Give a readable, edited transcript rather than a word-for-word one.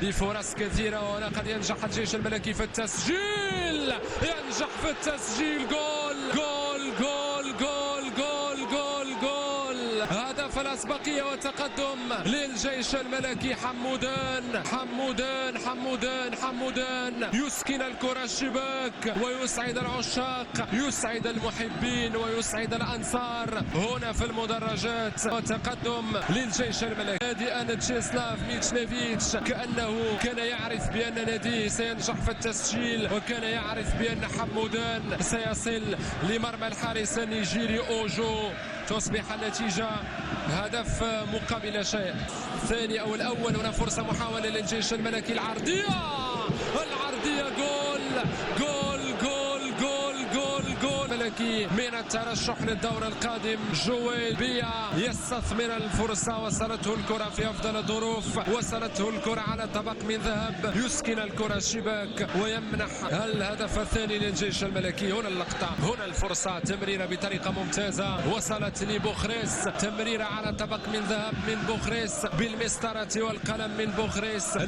بفرص كثيرة، وهنا قد ينجح الجيش الملكي في التسجيل، ينجح في التسجيل. جول جول جول جول جول جول جول، هدف الأسبقية وتقدم للجيش الملكي. حمودان حمودان حمودان حمودان يسكن الكرة الشباك ويسعد العشاق، يسعد المحبين ويسعد الأنصار هنا في المدرجات. وتقدم للجيش الملكي هادئا تشيسلاف ميتشنيفيتش، كأنه كان يعرف بأن ناديه سينجح في التسجيل، وكان يعرف بأن حمودان سيصل لمرمى الحارس النيجيري أوجو. تصبح النتيجة هدف مقابل لا شيء. الثاني أو الأول، هنا فرصة محاولة للجيش الملكي. العرضية جول جول جول جول جول جول ملكي من الترشح للدور القادم. جويل بيا يستثمر الفرصة، وصلته الكرة في أفضل الظروف، وصلته الكرة على طبق من ذهب، يسكن الكرة الشباك ويمنح الهدف الثاني للجيش الملكي. هنا اللقطة، هنا الفرصة، تمريرة بطريقة ممتازة وصلت لبوخريس، تمريرة على طبق من ذهب من بوخريس بالمسطرة والقلم من بوخريس.